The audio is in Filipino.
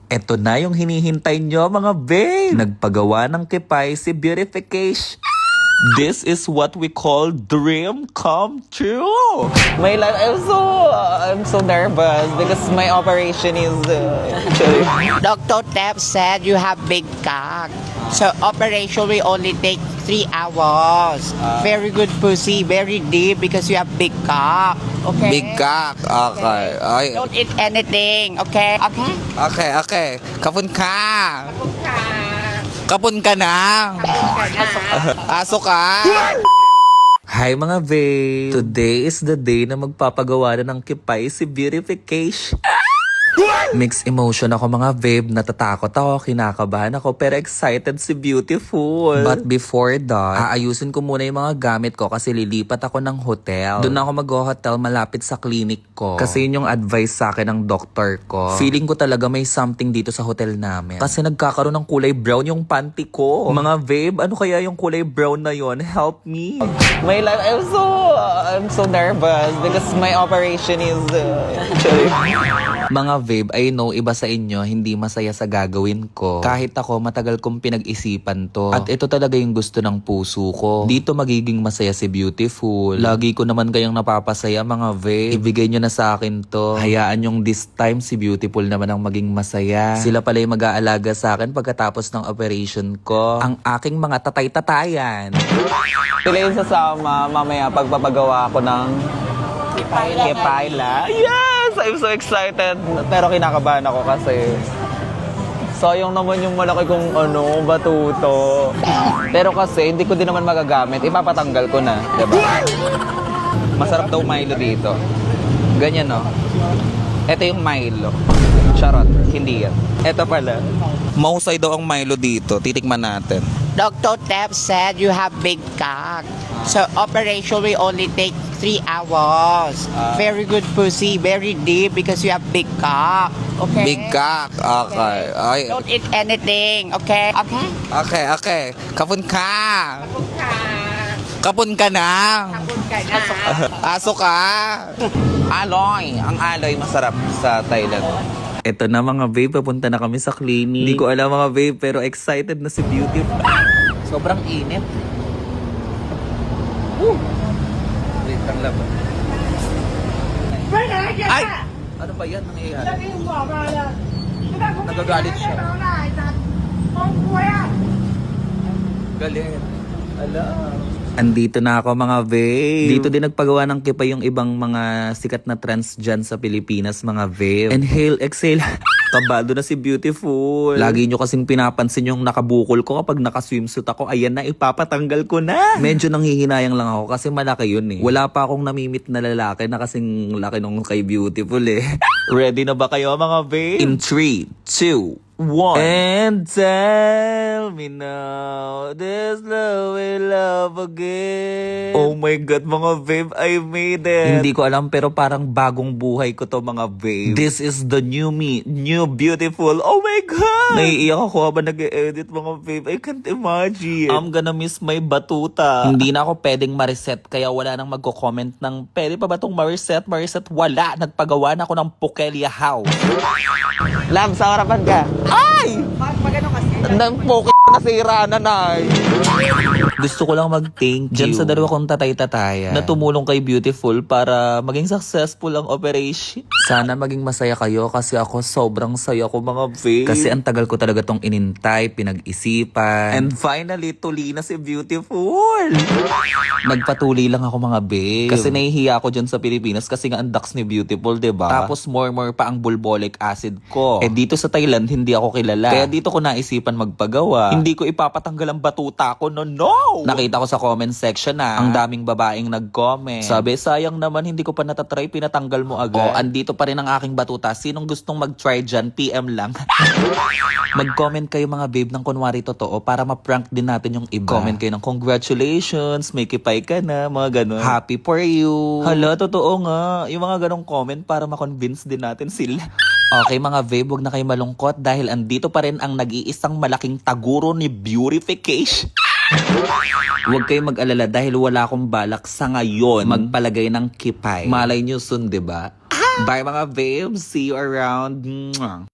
Eto na yung hinihintay nyo mga babe. Nagpagawa ng kipay si Beautification. This is what we call dream come true. My life, I'm so nervous because my operation is Dr. Tep said you have big cock. So operation will only take 3 hours. Very good pussy, very deep because you have big cock. Okay? Big cock. Okay. Ay. Don't eat anything, okay? Okay? Okay. Kapun ka. Kapun ka na. Aso ka. Hi mga babe! Today is the day na magpapagawa na ng kipay si Beautification. Mixed emotion ako mga babe. Natatakot ako, kinakabahan ako, pero excited si Beautiful. But before that, aayusin ko muna yung mga gamit ko kasi lilipat ako ng hotel. Doon ako mag-hotel malapit sa clinic ko. Kasi yun yung advice sa akin ng doktor ko. Feeling ko talaga may something dito sa hotel namin. Kasi nagkakaroon ng kulay brown yung panty ko. Mga babe, ano kaya yung kulay brown na yon? Help me. My life, I'm so nervous because my operation is Mga babe, I know iba sa inyo hindi masaya sa gagawin ko. Kahit ako matagal kong pinag-isipan to. At ito talaga yung gusto ng puso ko. Dito magiging masaya si Beautiful. Lagi ko naman kayong napapasaya mga babe. Ibigay nyo na sa akin to. Hayaan yung this time si Beautiful naman ang maging masaya. Sila pala yung mag-aalaga sa akin pagkatapos ng operation ko. Ang aking mga tatay-tatayan. Sila yung sasama mamaya pagpapagawa ko ng Kepayla. Yes! I'm so excited. Pero kinakabahan ako kasi sayang naman yung malaki kong batuto. Pero kasi hindi ko din naman magagamit. Ipapatanggal ko na. Diba? Masarap daw Milo dito. Ganyan no? Ito yung Milo. Charot. Hindi yan. Ito pala. Mahusay daw ang Milo dito. Titikman natin. Dr. Tep said you have big cock. So operation will only take 3 hours. Very good pussy, very deep because you have big cock. Okay? Big cock. Okay. Ay. Don't eat anything, okay? Okay? Okay. Kapun ka. Kapun ka na. Aso ka. Aloy. Ang aloy masarap sa Thailand. Ito na mga babe, papunta na kami sa clinic. Hindi ko alam mga babe, pero excited na si Beautiful. Sobrang init. Wait lang lang. Ay! Ano ba yan nangyayari? Nagagalit siya. Galit. Ala. Andito na ako mga babe. Dito din nagpagawa ng kipay yung ibang mga sikat na trans dyan sa Pilipinas mga babe. Inhale, exhale. Kabado na si Beautiful. Lagi nyo kasing pinapansin yung nakabukol ko kapag nakaswimsuit ako. Ayan na, ipapatanggal ko na. Medyo nanghihinayang lang ako kasi malaki yun eh. Wala pa akong namimit na lalaki na kasing laki nung kay Beautiful eh. Ready na ba kayo mga babe? In 3, 2, 1. And tell me now, there's no way love again. Oh my God, mga babe, I made it. Hindi ko alam pero parang bagong buhay ko to mga babe. This is the new me, new Beautiful. Oh my God! Naiiyak ako habang nag-e-edit mga babe. I can't imagine. I'm gonna miss my batuta. Hindi na ako pwedeng ma-reset kaya wala nang magko-comment ng pwede pa ba tong ma-reset? Wala. Nagpagawa na ako ng Pukelia House. Love, sa harapan ka. Ay! Magano kasi? Ang nasira na nay. Gusto ko lang mag-thank you dyan sa dalawa kong tatay-tataya na tumulong kay Beautiful para maging successful ang operation. Sana maging masaya kayo kasi ako sobrang saya ko mga babe. Kasi ang tagal ko talaga tong inintay, pinag-isipan. And finally, tuli na si Beautiful. Nagpatuli lang ako mga babe. Kasi nahihiya ako dyan sa Pilipinas kasi nga ang ducks ni Beautiful, diba? Tapos more pa ang bulbolic acid ko. Eh dito sa Thailand, hindi ako kilala. Kaya dito ko naisipan magpagawa. Hindi ko ipapatanggal ang batuta ko, no. Nakita ko sa comment section na ang daming babaeng nag-comment. Sabi, sayang naman hindi ko pa natatry, pinatanggal mo agad. Andito pa rin ang aking batuta. Sinong gustong mag-try dyan, PM lang. Mag-comment kayo mga babe ng kunwari totoo para ma-prank din natin yung iba. Comment kayo ng congratulations, may kipay ka na, mga ganun. Happy for you. Hala, totoo nga. Yung mga ganong comment para ma-convince din natin sila. Okay mga babe, huwag na kayo malungkot dahil andito pa rin ang nag-iisang malaking taguro ni Beautification. Huwag kayong mag-alala dahil wala akong balak sa ngayon magpalagay ng kipay. Malay nyo soon, diba? Bye mga babes, see you around.